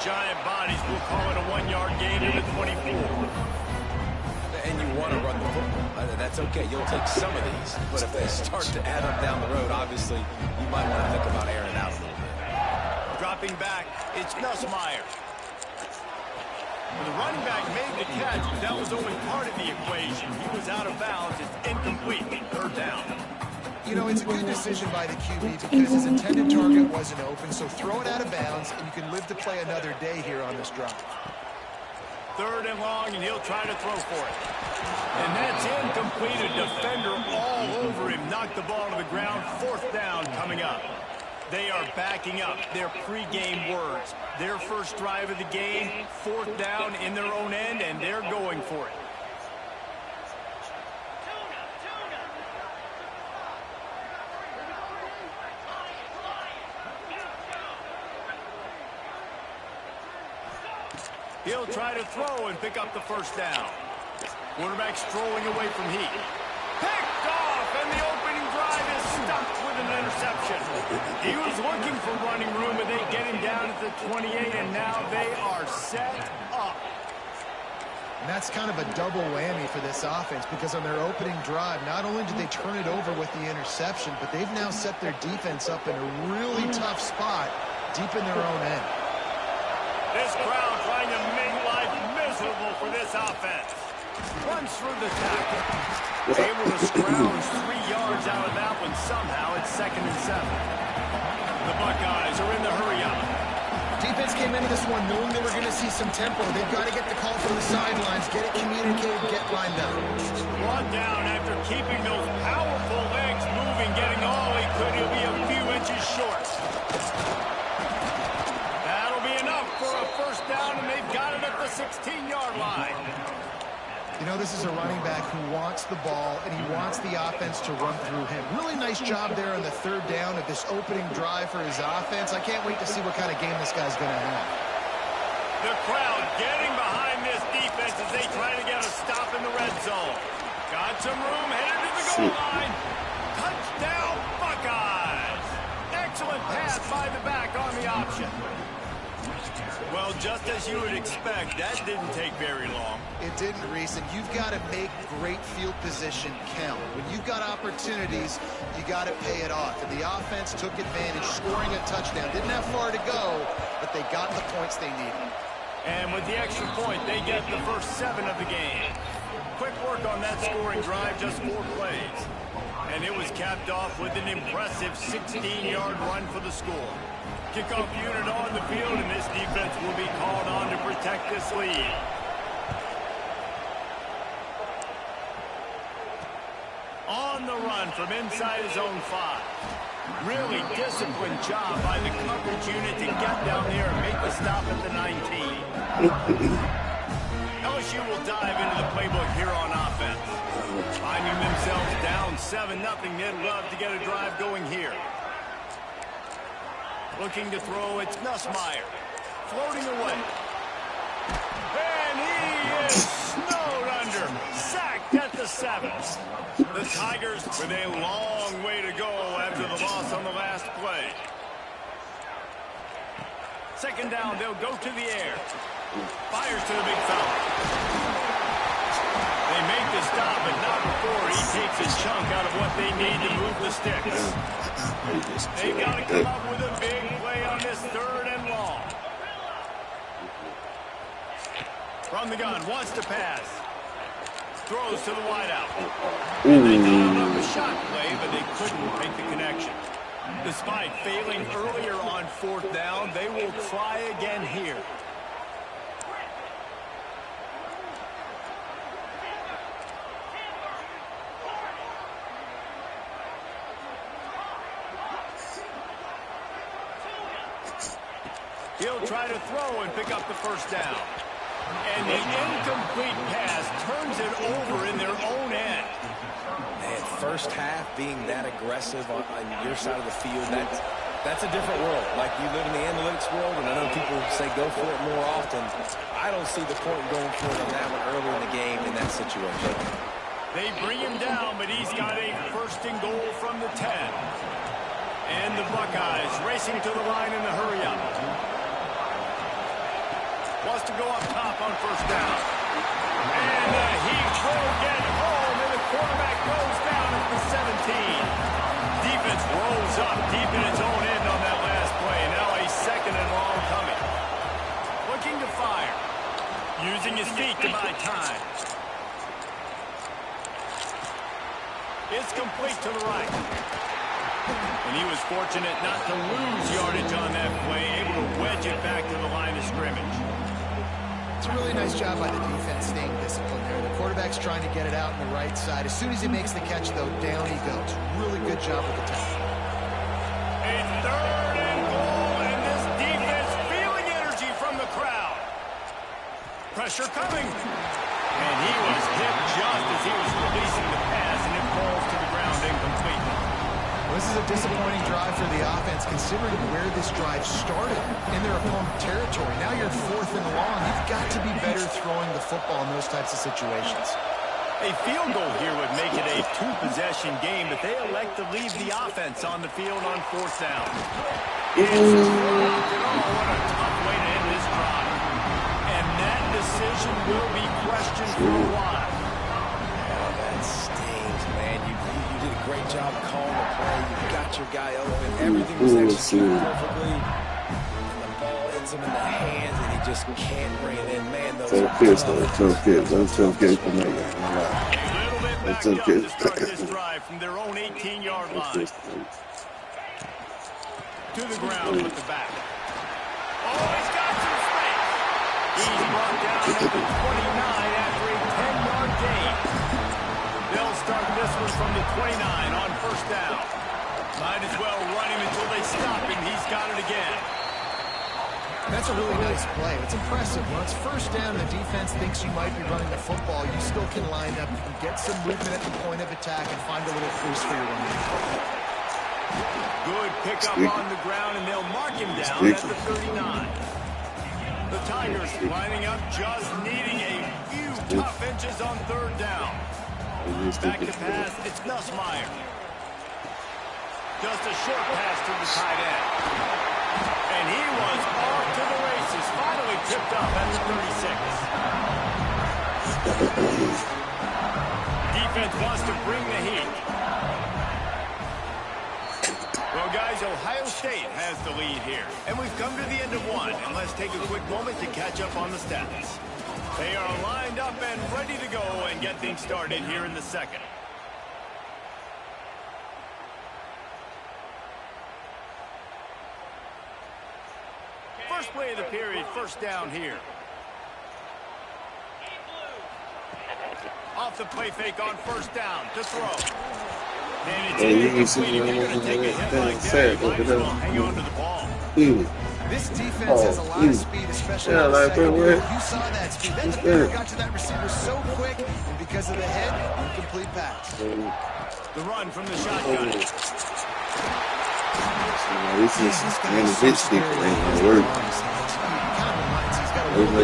giant bodies. We'll call it a 1-yard gain to the 24. And you want to run the football. That's okay. You'll take some of these. But if they start to add up down the road, obviously, you might want to think about airing it out a little bit. Dropping back, it's Nussmeier. Well, the running back made the catch, but that was only part of the equation. He was out of bounds. It's incomplete. Third down. You know, it's a good decision by the QB because his intended target wasn't open, so throw it out of bounds, and you can live to play another day here on this drive. Third and long, and he'll try to throw for it. And that's incomplete. A defender all over him. Knocked the ball to the ground. Fourth down coming up. They are backing up their pregame words. Their first drive of the game, fourth down in their own end, and they're going for it. He'll try to throw and pick up the first down. Quarterback strolling away from Heat. Picked off, and the opening drive is stuffed with an interception. He was looking for running room, but they get him down at the 28, and now they are set up. And that's kind of a double whammy for this offense because on their opening drive, not only did they turn it over with the interception, but they've now set their defense up in a really tough spot deep in their own end. This crowd trying to make life miserable for this offense. Runs through the tackle. Able to scrounge 3 yards out of that one somehow. It's 2nd and 7. The Buckeyes are in the hurry-up. Defense came into this one knowing they were going to see some tempo. They've got to get the call from the sidelines, get it communicated, get lined up. Brought down after keeping those powerful legs moving, getting all he could. He'll be a few inches short. That'll be enough for a first down, and they've got it at the 16-yard line. You know, this is a running back who wants the ball, and he wants the offense to run through him. Really nice job there on the third down of this opening drive for his offense. I can't wait to see what kind of game this guy's going to have. The crowd getting behind this defense as they try to get a stop in the red zone. Got some room, headed to the goal line. Touchdown, Buckeyes. Excellent pass by the back on the option. Well, just as you would expect, that didn't take very long. It didn't, Reese, and you've got to make great field position count. When you've got opportunities, you got to pay it off. And the offense took advantage, scoring a touchdown. Didn't have far to go, but they got the points they needed. And with the extra point, they get the first 7 of the game. Quick work on that scoring drive, just 4 plays. And it was capped off with an impressive 16-yard run for the score. Kickoff unit on the field, and this defense will be called on to protect this lead. On the run from inside his own 5. Really disciplined job by the coverage unit to get down there and make the stop at the 19. LSU will dive into the playbook here on offense. Finding themselves down 7-0, they'd love to get a drive going here. Looking to throw, it's Nussmeier. Floating away. And he is snowed under. Sacked at the 7. The Tigers with a long way to go after the loss on the last play. Second down, they'll go to the air. Fires to the big fella. They make the stop, but not before he takes a chunk out of what they need to move the sticks. They've got to come up with a big play on this 3rd and long. From the gun, wants to pass. Throws to the wideout. And they thought of a shot play, but they couldn't make the connection. Despite failing earlier on 4th down, they will try again here. He'll try to throw and pick up the first down. And the incomplete pass turns it over in their own end. Man, first half being that aggressive on your side of the field, that's a different world. Like, you live in the analytics world, and I know people say go for it more often. I don't see the point going for it on that one early in the game in that situation. They bring him down, but he's got a 1st and goal from the 10. And the Buckeyes racing to the line in the hurry-up. Wants to go up top on first down. And he will get home, and the quarterback goes down at the 17. Defense rolls up deep in its own end on that last play. Now a second and long coming. Looking to fire. Using his feet to buy time. It's complete to the right. And he was fortunate not to lose yardage on that play, able to wedge it back to the line of scrimmage. It's a really nice job by the defense staying disciplined there. The quarterback's trying to get it out on the right side. As soon as he makes the catch, though, down he goes. Really good job with the tackle. A third and goal, and this defense feeling energy from the crowd. Pressure coming. And he was hit just as he was releasing the pass, and it falls to the ground incomplete. Well, this is a disappointing drive for the offense, considering where this drive started in their opponent territory. Now you're 4th and long. You've got to be better throwing the football in those types of situations. A field goal here would make it a 2-possession game, but they elect to leave the offense on the field on 4th down. Oh, what a tough way to end this drive. And that decision will be questioned for a while. Oh, that stings, man. You did a great job calling the play. You got your guy open. Everything was executed perfectly. And the ball ends him in the hands, and he just can't bring it in. Man, those are kids, though. Tough kids. Those tough kids for me. A little bit backed up to start this drive from their own 18-yard line. To the ground with the back. Oh, he's got some space. He's brought down at the 29 after a 10-yard gain. They'll start this one from the 29 on first down. Might as well run him until they stop him. He's got it again. That's a really nice play. It's impressive. When it's first down, the defense thinks you might be running the football. You still can line up. You can get some movement at the point of attack and find a little crease for your running. Good pickup on the ground, and they'll mark him down at the 39. The Tigers lining up, just needing a few tough inches on third down. Back to pass, it's Nussmeier. Just a short pass to the tight end. And he was off to the races, finally tipped up at the 36. Defense wants to bring the heat. Well, guys, Ohio State has the lead here. And we've come to the end of one. And let's take a quick moment to catch up on the stats. They are lined up and ready to go and get things started here in the second. First play of the period, first down here. Off the play fake on first down to throw. And it's incomplete. If you're going to take a hit like that, you might as well hang on to the ball. This defense has a lot of speed, especially on the second. You saw that speed. That defender got to that receiver so quick, and because of the head, incomplete pass. The run from the shotgun. This is bitch people ain't gonna work. He's got a little bit of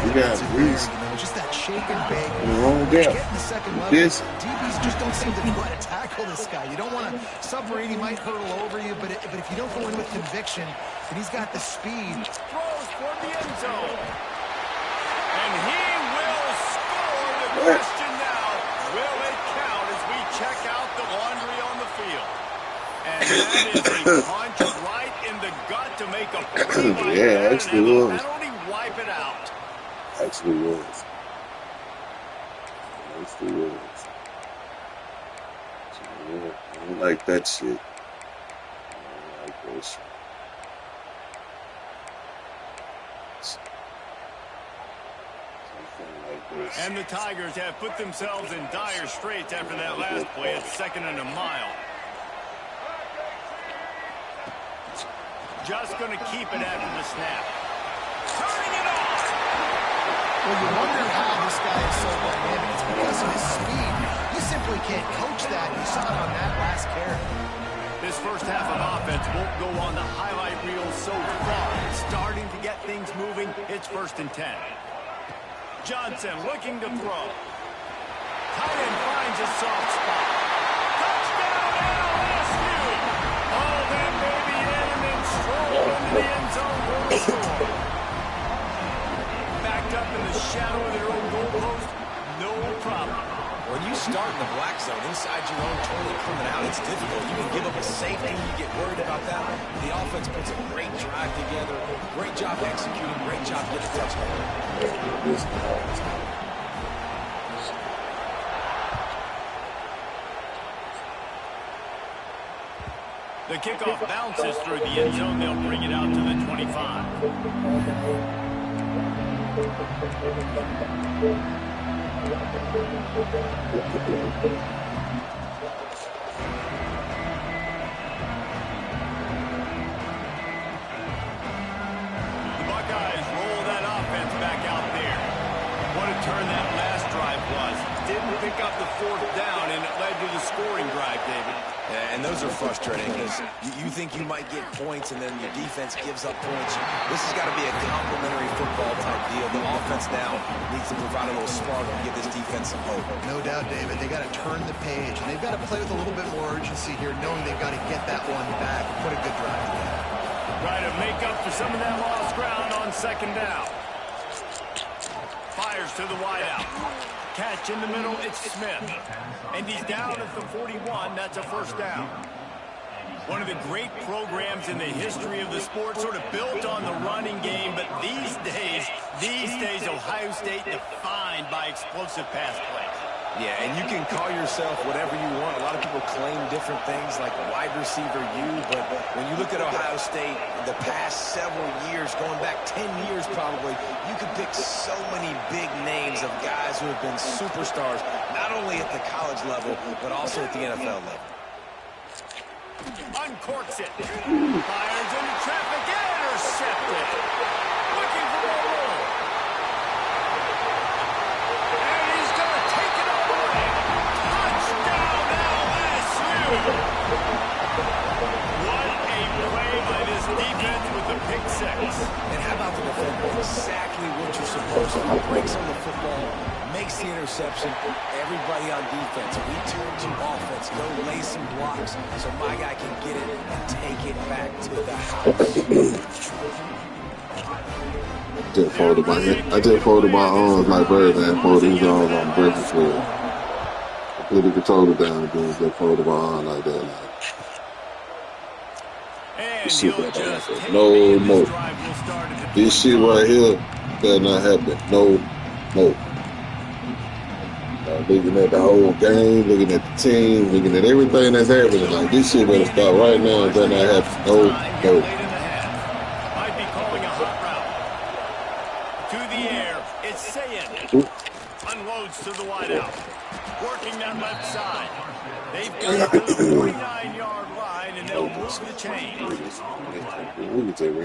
You got Reese. Just that shake and bake. In the wrong gap. This. DBs just don't seem to know how to tackle this guy. You don't want to submarine. He might hurtle over you, but if you don't go in with conviction, and he's got the speed. Throws for the end zone. And he will score. The question now, will it count as we check out the laundry on the field? And that is a punch right in the gut to make a play like yeah, that actually and have was. a penalty wipe it out. Actually was. Actually was. Yeah, I don't like that shit. I don't like that shit. Something like this. And the Tigers have put themselves in dire straits after that last play at 2nd and a mile. Just going to keep it after the snap. Turning it on. Well, you wonder how this guy is so dynamic. It's because of his speed. You simply can't coach that. You saw it on that last carry. This first half of offense won't go on the highlight reel so far. It's starting to get things moving. It's 1st and 10. Johnson looking to throw. Tight end finds a soft spot. Touchdown, LSU! Oh, that may be in and then stroll into the end zone for the score. shadow of their own goalpost, no problem. When you start in the black zone inside your own 20 coming out, it's difficult. You can give up a safety. You get worried about that. The offense puts a great drive together. Great job executing. Great job getting a touchdown. The kickoff bounces through the end zone. They'll bring it out to the 25. The Buckeyes roll that offense back out there. What a turn that last drive was. Didn't pick up the fourth down, and it led to the scoring drive, David. Yeah, and those are frustrating because you think you might get points and then your defense gives up points. This has got to be a complementary football type deal. The offense now needs to provide a little spark and give this defense some hope. No doubt, David. They got to turn the page, and they've got to play with a little bit more urgency here, knowing they've got to get that one back and put a good drive together. Try to make up for some of that lost ground on second down. Fires to the wideout. Catch in the middle, it's Smith. And he's down at the 41. That's a first down. One of the great programs in the history of the sport, sort of built on the running game, but these days, Ohio State defined by explosive pass plays. Yeah, and you can call yourself whatever you want. A lot of people claim different things like wide receiver U, but when you look at Ohio State, the past several years, going back 10 years probably, you could pick so many big names of guys who have been superstars, not only at the college level, but also at the NFL level. Uncorks it. Fires into traffic. Intercepted. Looking for more room. And he's going to take it all the way. Touchdown LSU. What a play by this defense with the pick six. And how about the defender? Exactly what you're supposed to do. Breaks on the football, makes the interception. Everybody on defense, we turn to offense. Go lay some blocks so my guy can get it and take it back to the house. I just folded my arms like Birdman folded his arms on the breakfast field. I put the controller down again, just folded my arm like that. And Super bad. No more. This shit right here better not happen. No more. Looking at the whole game, looking at the team, looking at everything that's happening. Like, this shit better stop right now. It better not happen. No. Might be calling a hot route. To the air, it's Sayin. Unloads to the wideout. Working that left side. They've got to the 49-yard line, and they'll move the chains.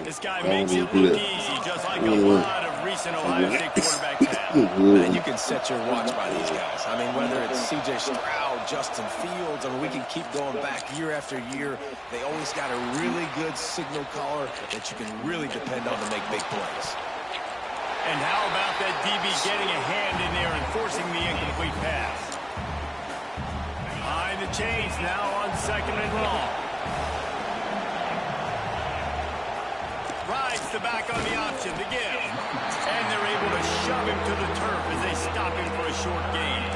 This guy makes it look easy, just like a lot of recent Ohio State quarterbacks have. And you can set your watch by these guys. I mean, whether it's C.J. Stroud, Justin Fields, I mean, we can keep going back year after year. They always got a really good signal caller that you can really depend on to make big plays. And how about that DB getting a hand in there and forcing the incomplete pass? Behind the chains now on second and long. Rides the back on the option to give. And they're able to shove him to the turf as they stop him for a short gain.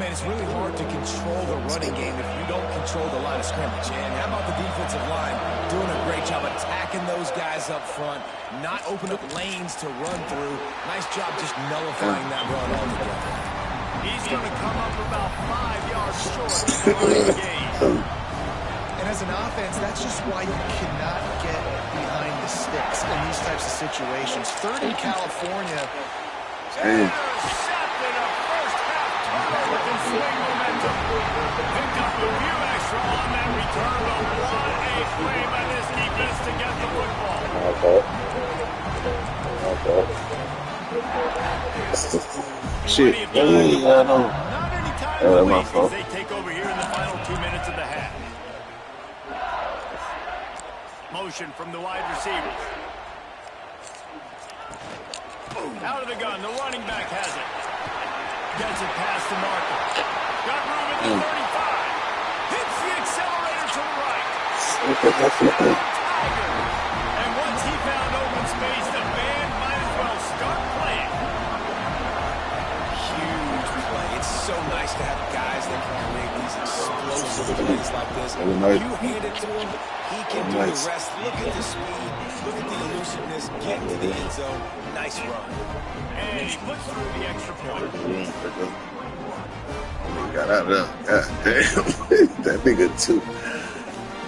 Man, it's really hard to control the running game if you don't control the line of scrimmage. And how about the defensive line doing a great job attacking those guys up front, not open up lanes to run through. Nice job just nullifying that run altogether. He's going to come up about 5 yards short of the line of gain. And as an offense, that's just why you cannot get behind the sticks in these types of situations. Third in California. Intercepted a first-half turnover with swing momentum. Picked up a few extra on that return, but what a play by this defense to get the football. Shit. I know. Not any time to my waste as fault. they take over here in the final 2 minutes of the half. Motion from the wide receivers. Out of the gun, the running back has it. Gets it past the marker. Got room at the 35. Hits the accelerator to the right. Tiger. And once he found open space, the band might as well start playing. Seven night. You hand it to him, he can do the rest. Look at the speed. Look at the elusiveness. Get to the end zone. Nice run. And he puts through the extra point. He got out of there. God damn. That nigga too.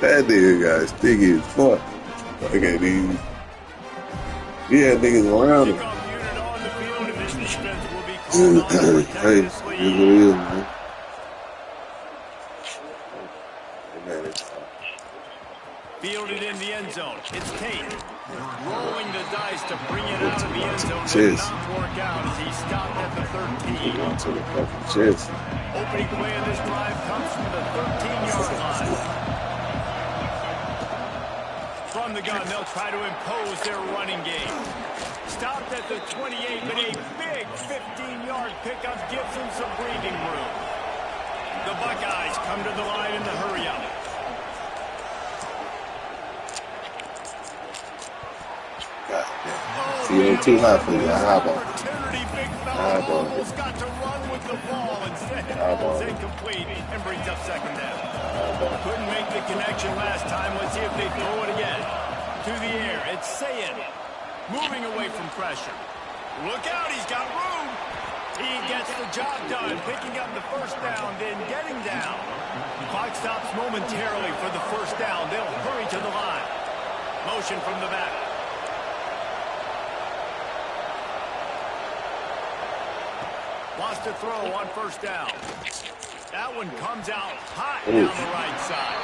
That nigga got sticky as fuck. Look at these. He had niggas around him. Kickoff unit on the field, and this defense will be called on to protect Hey, this here's what lead. it is, man. Man, it's Fielded in the end zone. It's Tate. Rolling the dice to bring it out of the end zone. Did Cheers. not work out as he stopped at the 13. going to the fucking chest. Opening play of this drive comes from the 13-yard line. From the gun, they'll try to impose their running game. Stopped at the 28, but a big 15-yard pickup gives them some breathing room. The Buckeyes come to the line in the hurry-up. God damn. See, it ain't too high for you. High ball. Opportunity, big fella High ball. almost got to run with the ball. Instead, it falls incomplete and brings up second down. Couldn't make the connection last time. Let's see if they throw it again. To the air, it's Sayin. Moving away from pressure. Look out, he's got room. He gets the job done, picking up the first down, then getting down. Clock stops momentarily for the first down. They'll hurry to the line. Motion from the back. Wants to throw on first down. That one comes out hot down the right side.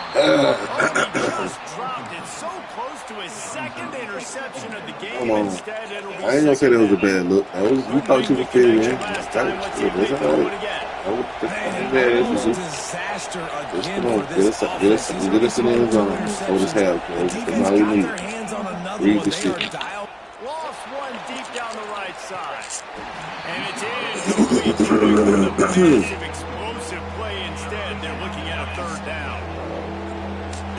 He just dropped it so close to his second interception of the game. Come on. Instead, it'll be I ain't gonna say that was a bad look. We thought you the could fit in. connection last time. Let's see if they That's throw all it right. again. Almost disaster again Come on, for this offense. get us in the end zone. Hold his half, The That's defense all you got need. their hands on another Read one. the They shit. are dialed. Lost one deep down the right side. And it's incomplete. The massive explosive play instead. They're looking at a third down.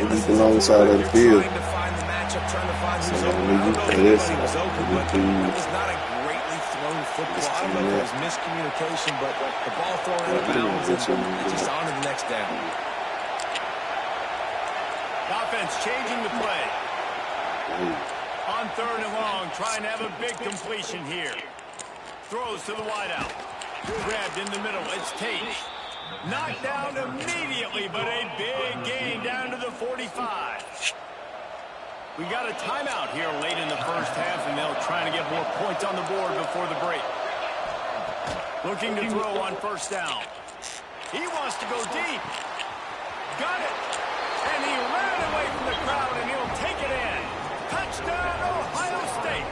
And he's the long side of the field. Trying to find the matchup, trying to find who's So, open. when I you don't know play if this, anybody was open, but you it was not a greatly thrown football. I don't know if it was miscommunication, but the ball thrown out of bounds, and it's just on to the next down. Offense changing the play. On third and long, trying to have a big completion here. Throws to the wideout. Grabbed in the middle. It's Tate. Knocked down immediately, but a big gain down to the 45. We got a timeout here late in the first half, and they'll try to get more points on the board before the break. Looking to throw on first down. He wants to go deep. Got it. And he ran away from the crowd, and he'll take it in. Touchdown, Ohio State.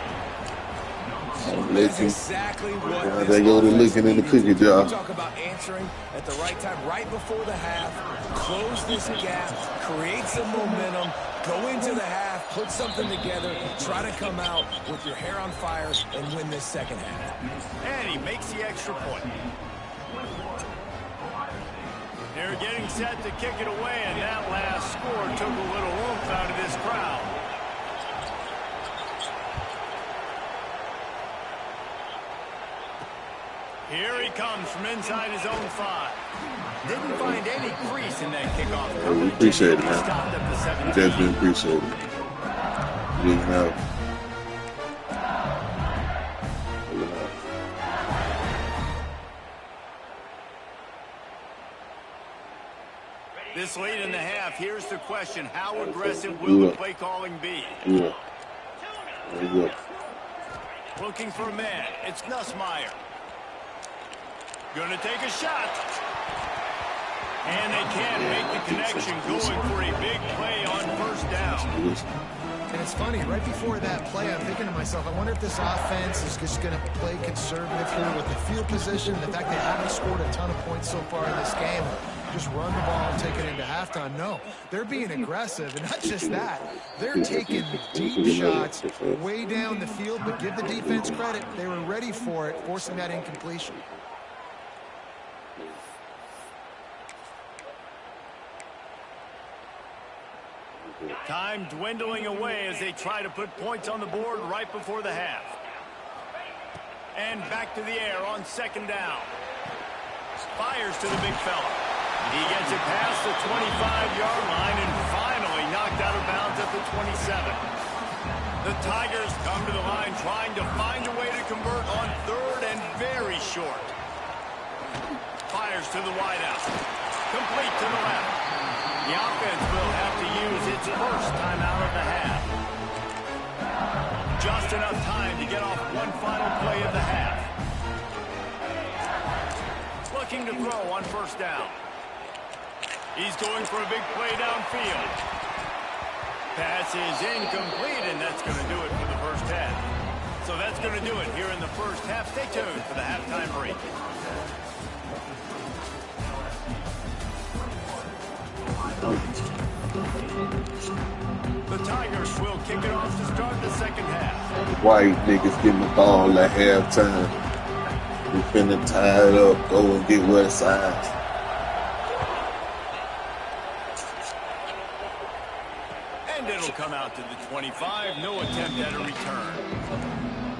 That's exactly what They go to looking in the cookie jar. Talk about answering at the right time, right before the half. Close this gap, create some momentum, go into the half, put something together, try to come out with your hair on fire and win this second half. And he makes the extra point. They're getting set to kick it away, and that last score took a little oomph out of this crowd. Here he comes from inside his own 5. Didn't find any crease in that kickoff We coverage. appreciate it, He man. stopped at the We 17. definitely appreciate it. You know. This late in the half, here's the question. How aggressive will the play calling be? Yeah. There you go. Looking for a man. It's Nussmeier. Gonna take a shot. And they can't make the connection, going for a big play on first down. And it's funny, right before that play, I'm thinking to myself, I wonder if this offense is just going to play conservative here with the field position, the fact they haven't scored a ton of points so far in this game, just run the ball and take it into halftime. No, they're being aggressive, and not just that. They're taking deep shots way down the field, but give the defense credit. They were ready for it, forcing that incompletion. Time dwindling away as they try to put points on the board right before the half. And back to the air on second down. Fires to the big fella. He gets it past the 25-yard line and finally knocked out of bounds at the 27. The Tigers come to the line trying to find a way to convert on third and very short. Fires to the wideout. Complete to the left. The offense will have to use its first timeout of the half. Just enough time to get off one final play of the half. Looking to throw on first down. He's going for a big play downfield. Pass is incomplete, and that's going to do it for the first half. So that's going to do it here in the first half. Stay tuned for the halftime break. The Tigers will kick it off to start the second half. White niggas getting the ball at halftime. We finna tie it up, go and get West Side. And it'll come out to the 25. No attempt at a return.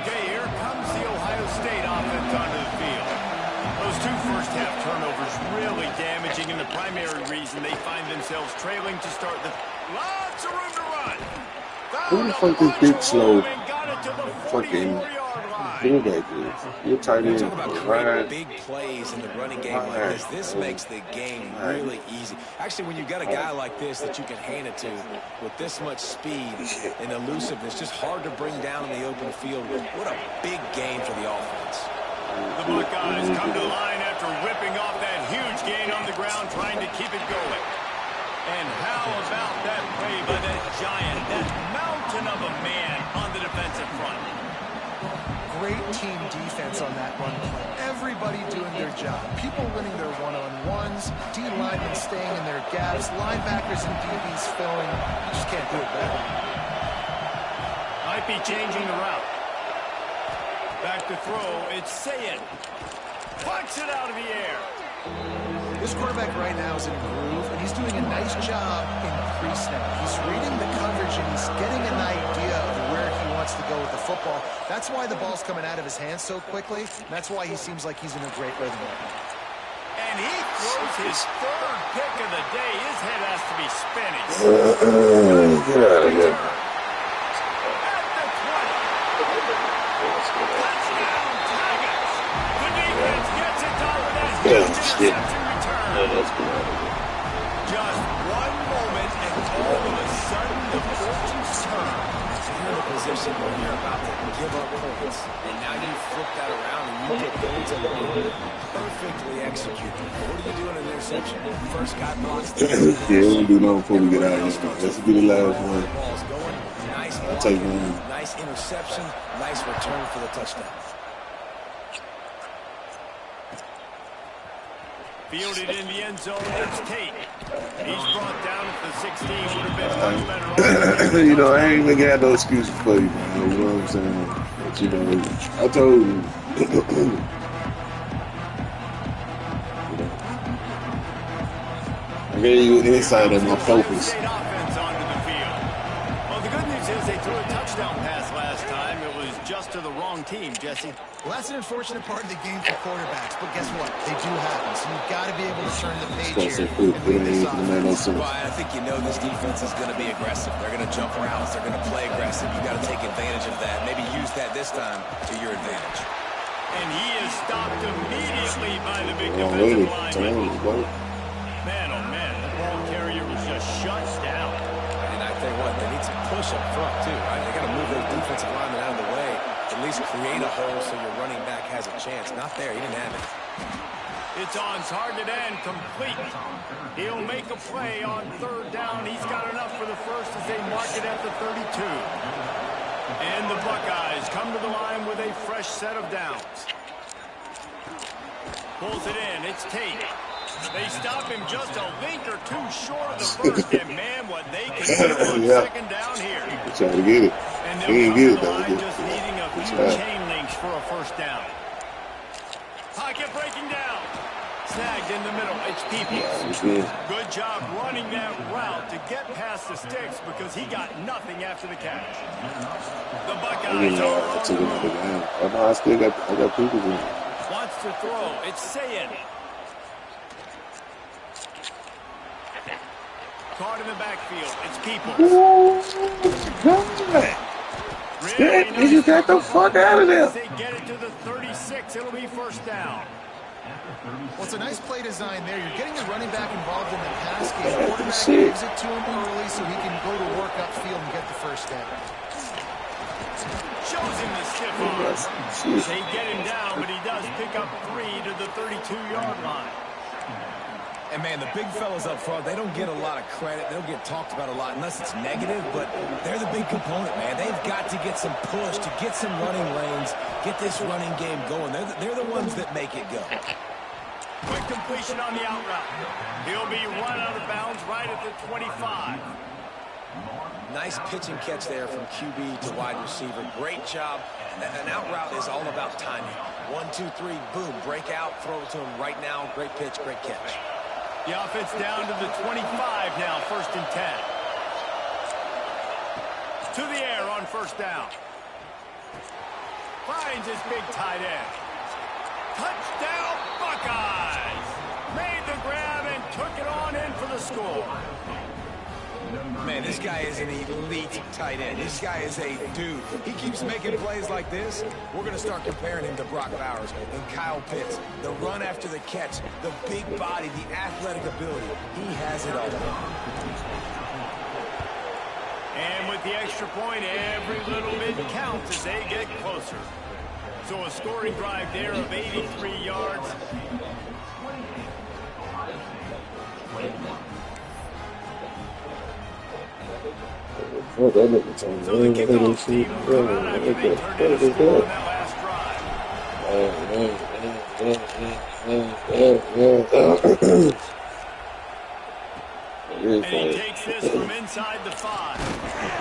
Okay, here comes the Ohio State offense onto the field. Those two first-half turnovers really damaging, and the primary reason they find themselves trailing to start the... Lots of room to run. Who the fuck is Big Slow? Fucking line. fullback is. You're tight end. Talk about creating big plays in the running game like this. This makes the game really easy. Actually, when you've got a guy like this that you can hand it to with this much speed and elusiveness, just hard to bring down in the open field. What a big game for the offense. The Buckeyes come to the line after ripping off that huge gain on the ground, trying to keep it going. And how about that play by that giant, that mountain of a man on the defensive front? Great team defense on that run play. Everybody doing their job. People winning their one-on-ones, D-linemen staying in their gaps, linebackers and DBs filling. You just can't do it better. Might be changing the route. Back to throw, it's Sayed. Plucks it out of the air. This quarterback right now is in a groove, and he's doing a nice job in pre-snap. He's reading the coverage, and he's getting an idea of where he wants to go with the football. That's why the ball's coming out of his hands so quickly, and that's why he seems like he's in a great rhythm right now. And he throws his third pick of the day. His head has to be spinning. Get out of here. At the 20. Touchdown, Tigers. The defense gets it done with that huge interception return. Let's go. Just one moment, and all of a sudden, the fortunes turn. You're in a position where you're about to give up points, and now you flip that around and you put points on the board. Perfectly executed. What do you do in an interception? First guy blocks the Yeah, we don't do nothing before we get out of here. Let's be the last one. ball's going. Nice I'll take one. nice interception, nice return for the touchdown. Fielded in the end zone, it's Tate. He's brought down at the 16. Would have been much better. You know, I ain't even got no excuses for you, man. You know what I'm saying? But, you know, I told you. I gave you insight of my focus. State offense onto the field. Well, the good news is they threw a touchdown pass last time. It was just to the wrong team, Jesse. Well, that's an unfortunate part of the game for quarterbacks, but guess what? They do happen, so you've got to be able to turn the page here and lead this offense. Well, I think you know this defense is going to be aggressive. They're going to jump routes. They're going to play aggressive. You've got to take advantage of that. Maybe use that this time to your advantage. And he is stopped immediately by the big Long way to defensive lineman. turn, boy. Man, oh man, the ball carrier was just shut down. And I tell you what, they need some push up front, too, right? They got to move those defensive linemen out of the way. At least create a hole so your running back has a chance. Not there. He didn't have it. It's on target and complete. He'll make a play on third down. He's got enough for the first as they mark it at the 32. And the Buckeyes come to the line with a fresh set of downs. Pulls it in. It's Tate. They stop him just a link or two short of the first. And man, what they can do on second down here. Trying to get it. And He they'll ain't get come to it, the though. line just needing a few chain links for a first down. Pocket breaking down. Snagged in the middle. It's Peoples. Good job running that route to get past the sticks because he got nothing after the catch. The Buckeyes are on the move. Oh, no, I got Peoples in. Wants to throw. It's Sayed. Caught in the backfield. It's Peoples. Really nice. You got the fuck out of there. They get it to the 36. It'll be first down. Well, it's a nice play design there. You're getting the running back involved in the pass game. The quarterback gives it to him early so he can go to work upfield and get the first down. Shows him the stiff arm. They get him down, but he does pick up 3 to the 32-yard line. And, man, the big fellas up front, they don't get a lot of credit. They don't get talked about a lot unless it's negative, but they're the big component, man. They've got to get some push, to get some running lanes, get this running game going. They're the ones that make it go. Quick completion on the out route. He'll be run out of bounds right at the 25. Nice pitch and catch there from QB to wide receiver. Great job. An out route is all about timing. 1, 2, 3, boom, break out, throw it to him right now. Great pitch, great catch. The offense down to the 25 now, 1st and 10. To the air on first down. Finds his big tight end. Touchdown, Buckeyes! Made the grab and took it on in for the score. Man, this guy is an elite tight end. This guy is a dude. He keeps making plays like this. We're going to start comparing him to Brock Bowers and Kyle Pitts. The run after the catch, the big body, the athletic ability. He has it all. And with the extra point, every little bit counts as they get closer. So a scoring drive there of 83 yards. Oh, that nigga turned So the kickoff team will come out after they turned in a score on that last drive. And he takes this from inside the 5.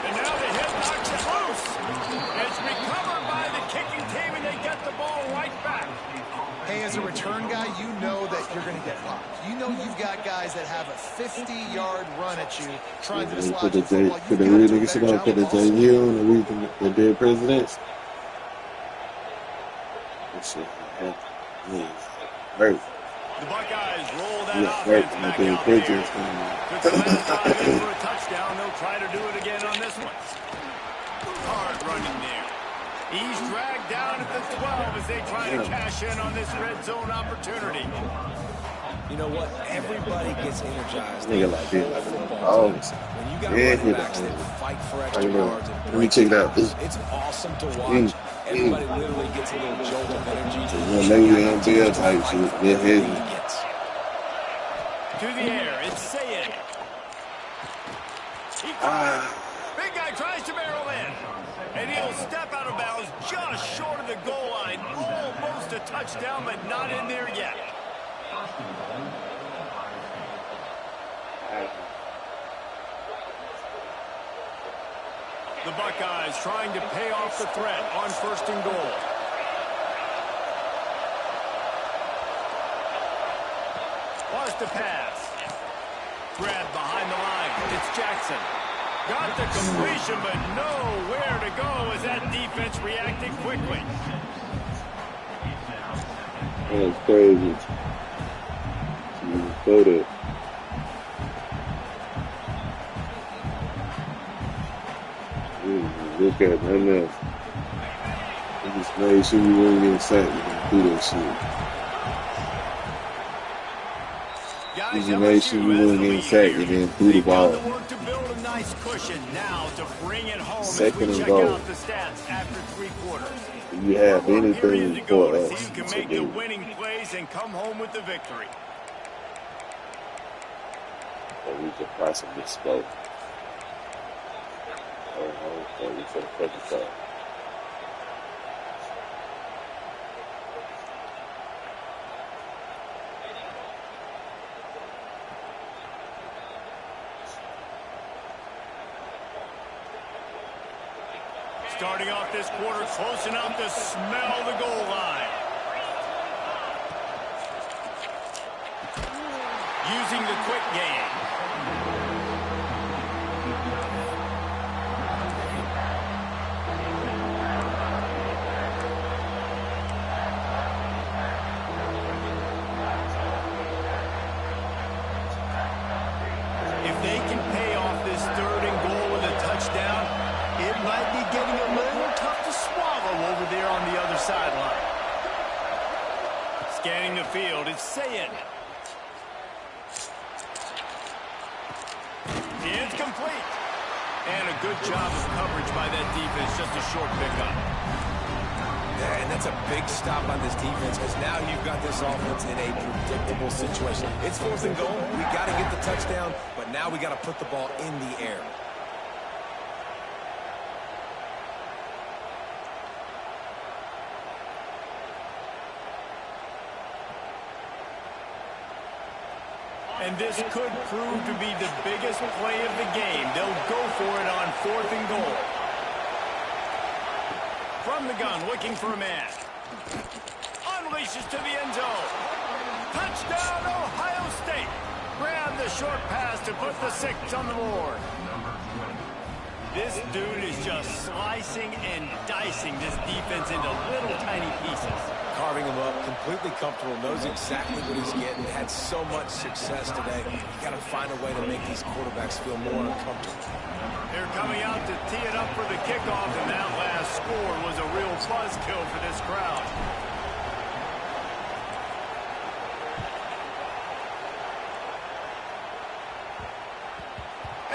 And now the hit knocks it loose. It's recovered by the kicking team, and they get the ball right back. Hey, as a return guy, you know that you're going to get popped. You know you've got guys that have a 50-yard run at you trying to dislodge the football. Put the real nigga shit on, put the JV on, and read the dead presidents. That shit hurt. The Buckeyes roll that offense back out there. Took the last time in for a touchdown. They'll try to do it again on this one. Hard running there. He's dragged down at the 12 as they try to cash in on this red zone opportunity. You know what? Everybody gets energized. Nigga like this. When you got running backs that fight for extra yards and let me check it out. It's awesome to watch. Everybody literally gets a little jolt of energy. Maybe NBL type shit. Yeah, heavy. To the air, it's Sayed. He big guy tries to barrel in. And he'll step out of bounds just short of the goal line. Almost a touchdown, but not in there yet. The Buckeyes trying to pay off the threat on 1st and goal. Wants to pass. Grabbed behind the line. It's Jackson. Got the completion, but nowhere to go as that defense reacted quickly. That's crazy. Go there. Look at that. He just made sure we weren't getting sacked and do that shit. He just made sure we weren't getting sacked and then threw the ball. To build a nice cushion now to bring it home. Second and check goal. out the stats after 3 quarters. If you have anything for us, you can make the winning plays and come home with the victory. Or we could possibly slow. We for the perfect time. Starting off this quarter close enough to smell the goal line. using the quick game. If they can pay off this 3rd and goal with a touchdown, it might be getting a little tough to swallow over there on the other sideline. Scanning the field, it's Sayin. It's complete. And a good job of coverage by that defense, just a short pickup. Yeah, and that's a big stop on this defense because now you've got this offense in a predictable situation. It's 4th and goal. We got to get the touchdown, but now we got to put the ball in the air. And this could prove to be the biggest play of the game. They'll go for it on 4th and goal. From the gun, looking for a man. Unleashes to the end zone. Touchdown, Ohio State. Grab the short pass to put the 6 on the board. This dude is just slicing and dicing this defense into little tiny pieces. Carving him up, completely comfortable, knows exactly what he's getting, had so much success today. You got to find a way to make these quarterbacks feel more uncomfortable. They're coming out to tee it up for the kickoff, and that last score was a real buzzkill for this crowd.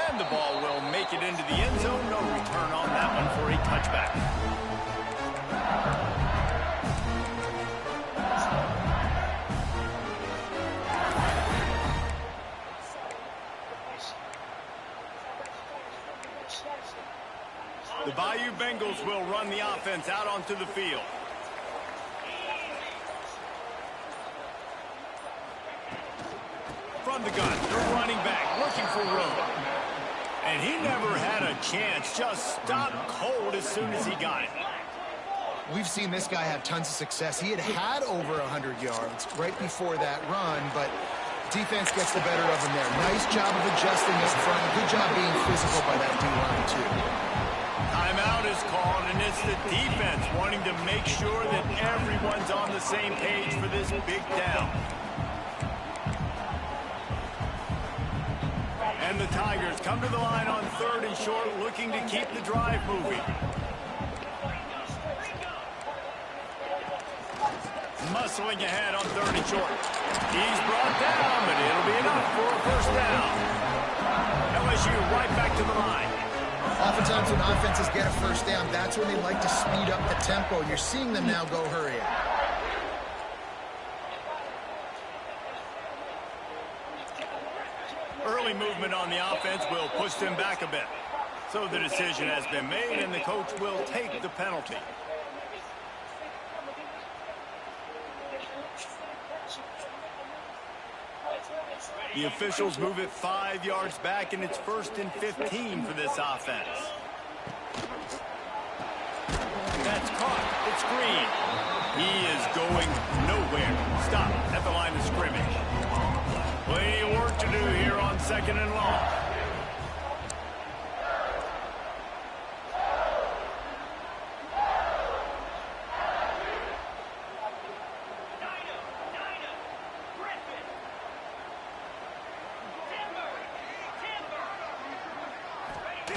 And the ball will make it into the end zone. No return on that one for a touchback. The Bayou Bengals will run the offense out onto the field. From the gun, they're running back, looking for room. And he never had a chance, just stopped cold as soon as he got it. We've seen this guy have tons of success. He had over 100 yards right before that run, but defense gets the better of him there. Nice job of adjusting up front. Good job being physical by that D-line, too. Timeout is called, and it's the defense wanting to make sure that everyone's on the same page for this big down. And the Tigers come to the line on 3rd and short, looking to keep the drive moving. Muscling ahead on 3rd and short. He's brought down, but it'll be enough for a first down. LSU right back to the line. Oftentimes when offenses get a first down, that's when they like to speed up the tempo. You're seeing them now go hurry up. Early movement on the offense will push them back a bit. So the decision has been made, and the coach will take the penalty. The officials move it 5 yards back, and it's 1st and 15 for this offense. That's caught. It's Green. He is going nowhere. Stop at the line of scrimmage. Plenty of work to do here on 2nd and long.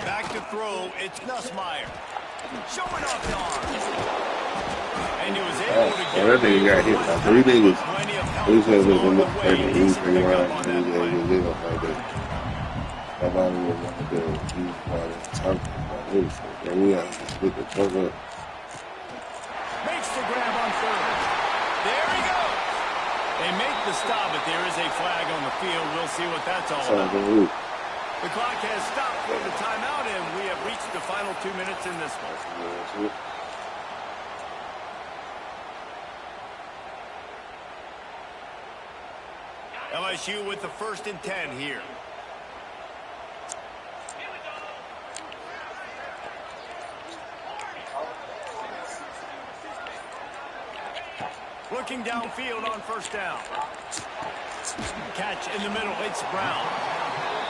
Back to throw, it's Nussmeier. Showing off the arms. And he was able to get that nigga got hit by 3 niggas. plenty of help He said along was the way. in Decent the pickup ride. on He that was play. able to live like that. Nobody was like that. He was part of talking about this. And we have to split the fuck up. Makes the grab on 3rd. There he goes. They make the stop, but there is a flag on the field. We'll see what that's all So about. the The clock has stopped for the timeout, and we have reached the final 2 minutes in this one. LSU with the 1st and 10 here. Looking downfield on 1st down. catch in the middle. It's Brown.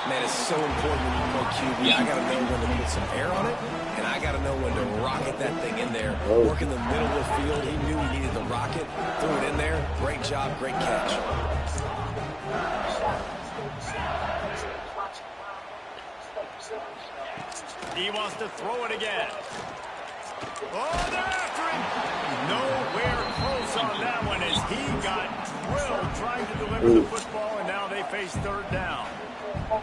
Man, it's so important when you play QB. I got to know when to put some air on it, and I got to know when to rocket that thing in there. Work in the middle of the field. He knew he needed the rocket. Threw it in there. Great job, great catch. He wants to throw it again. Oh, they're after him. Nowhere close on that one as he got drilled trying to deliver the football, and now they face third down.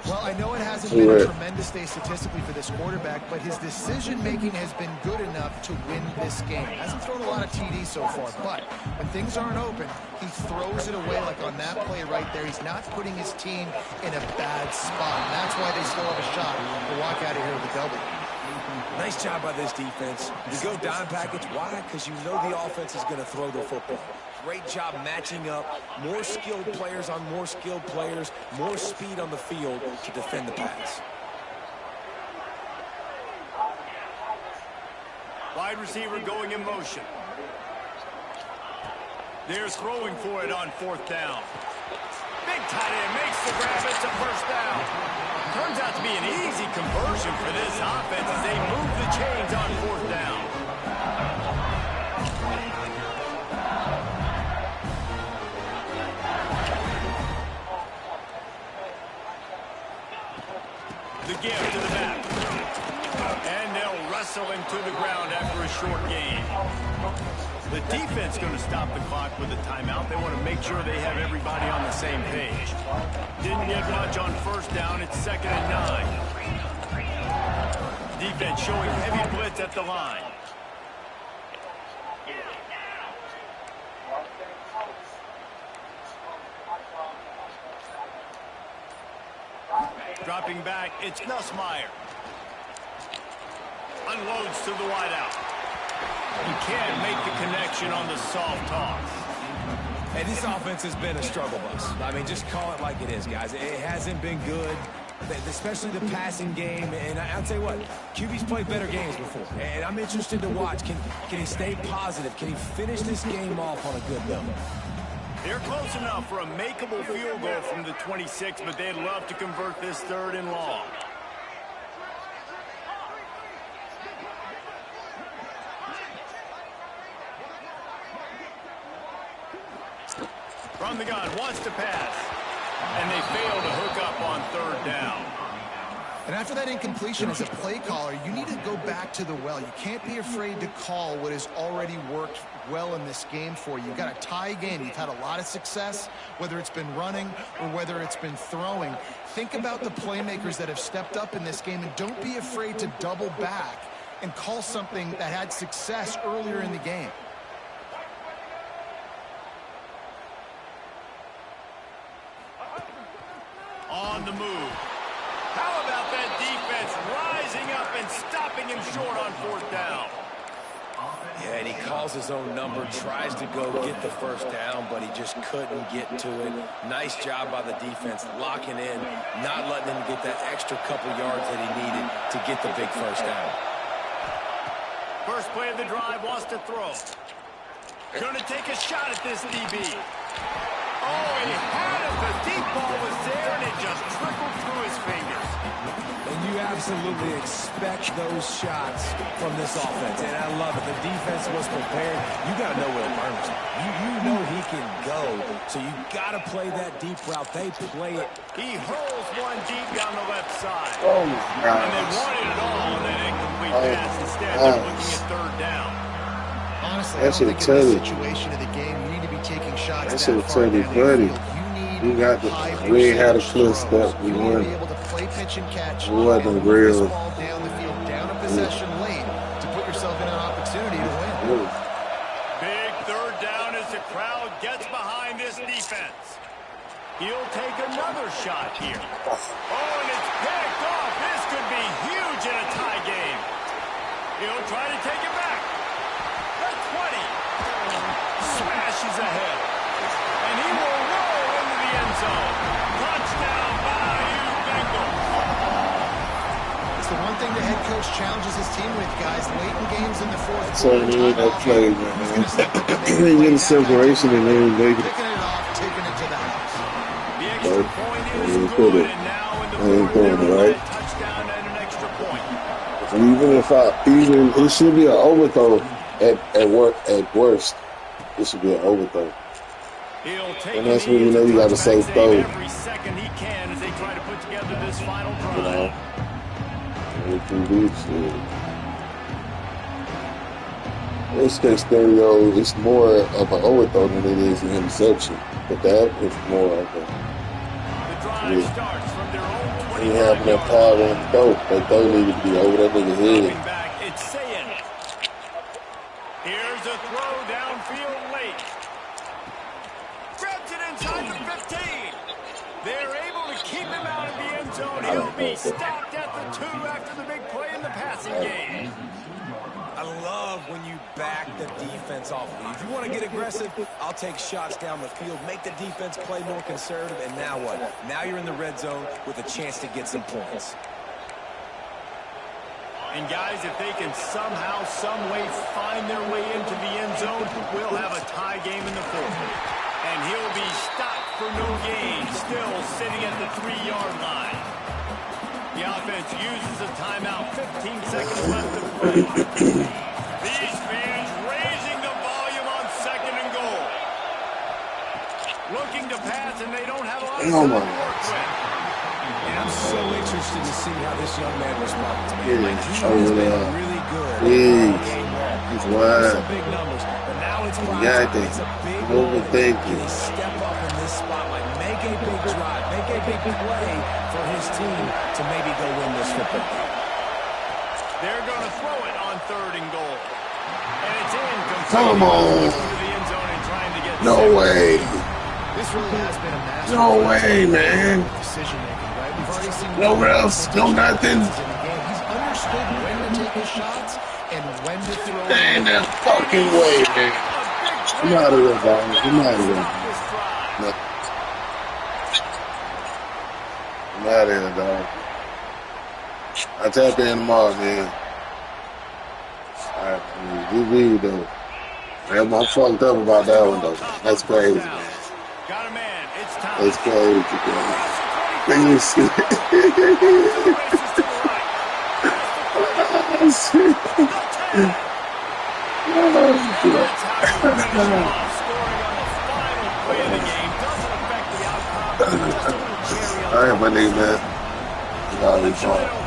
Well, I know it hasn't been a tremendous day statistically for this quarterback, but his decision-making has been good enough to win this game. Hasn't thrown a lot of TDs so far, but when things aren't open, he throws it away like on that play right there. He's not putting his team in a bad spot, and that's why they still have a shot to walk out of here with a W. Nice job by this defense. You go dime package. Why? Because you know the offense is going to throw the football. Great job matching up. More skilled players on more skilled players. More speed on the field to defend the pass. Wide receiver going in motion. They're throwing for it on fourth down. Big tight end makes the grab. It's a first down. Turns out to be an easy conversion for this offense as they move the chains on fourth down. The give to the back. And they'll wrestle him to the ground after a short gain. The defense going to stop the clock with a timeout. They want to make sure they have everybody on the same page. Didn't get much on first down. It's 2nd and 9. Defense showing heavy blitz at the line. Dropping back, it's Nussmeier. Unloads to the wideout. He can't make the connection on the soft toss. Hey, this offense has been a struggle bus. I mean, just call it like it is, guys. It hasn't been good, especially the passing game. And I'll tell you what, QB's played better games before. And I'm interested to watch. Can he stay positive? Can he finish this game off on a good note? They're close enough for a makeable field goal from the 26, but they'd love to convert this 3rd and long. From the gun, wants to pass. And they fail to hook up on 3rd down. And after that incompletion as a play caller, you need to go back to the well. You can't be afraid to call what has already worked well in this game for you. You've got a tie game. You've had a lot of success, whether it's been running or whether it's been throwing. Think about the playmakers that have stepped up in this game, and don't be afraid to double back and call something that had success earlier in the game. On the move. How about that defense rising up and stopping him short on 4th down? Yeah, and he calls his own number, tries to go get the first down, but he just couldn't get to it. Nice job by the defense, locking in, not letting him get that extra couple yards that he needed to get the big first down. First play of the drive, wants to throw. Going to take a shot at this DB. Oh, he had it. The deep ball was there, and it just trickled through his fingers. And you absolutely expect those shots from this offense, and I love it. The defense was prepared. You got to know where it burns. You know he can go, so you got to play that deep route. They play it. He hurls one deep down the left side. Oh, And they wanted it all on that incomplete pass. Instead, they're looking at 3rd down. Honestly, I don't think in this situation of the game, you need to be taking shots That that should have far told you, down the buddy. field. You got the, we ain't had a clear step. We You need to won. be able to play pitch and catch. It wasn't and move real. this ball down the field, down a possession late to put yourself in an opportunity to win. Big 3rd down as the crowd gets behind this defense. He'll take another shot here. Oh, and it's picked off. This could be huge in a tie game. He'll try to take it back. The 20. Smashes ahead. And he will roll into the end zone. Touchdown, Bayou Bengals. It's the one thing the head coach challenges his team with, guys. Late in games in the 4th So quarter. they need that play, man. They get a separation and then they Picking it off, taking it to the house. The But extra point is You put good, it. and now in the I ain't fourth, doing they're it, looking right? at a touchdown and an extra point. Even it should be an overthrow at worst. It should be an overthrow. He'll take And a that's when knee. you It's a know you got to touchback save save throw. every second he can as they try to put together this final You know, drive. you can do shit. This case stereo is more of an overthrow than it is an interception. But that is more of a The drive yeah. starts from their own He having that 25-yard power line. and throw. That throw needed to be over that nigga Dropping head. back, it's Sayin. Here's a throw downfield late. Grabs it inside the 15. They're able to keep him out of the end zone. He'll be stopped at the 2 after the big play in the passing game. I love when you back the defense off of you. If you want to get aggressive, I'll take shots down the field, make the defense play more conservative, and now what? Now you're in the red zone with a chance to get some points. And guys, if they can somehow, some way find their way into the end zone, we'll have a tie game in the fourth. And he'll be stopped for no gain, still sitting at the 3-yard line. The offense uses a timeout, 15 seconds left to play. These fans raising the volume on 2nd and goal. Looking to pass, and they don't have a lot of time to work with. And I'm so interested to see how this young man responds, man. Yeah, Like, he has over been there. really good Yeah. all game long. He's Some wide. big numbers, but now it's prime got time. it. It's a big Overthinking. moment. Can he step up in this spotlight, make a big drive, make a big play for his team to maybe go win this football game? They're going to throw it on 3rd and goal. And it's in. Come on. To the end zone and trying to get No safe. way. This really has been a master No way, man. decision making, right? We've already seen No refs, no nothing. in the game. He's understood when to take his shots and when to throw. Ain't no fucking way, man. I'm out of here, dog. I'm out of here. No. I'm out of here, dog. I'll tap in tomorrow, man. Alright, man. You though. Man, I'm fucked up about that one, though. That's crazy, man. Got a man. It's time. That's crazy, man. Nigga, shit. All right, my nigga, man. You know,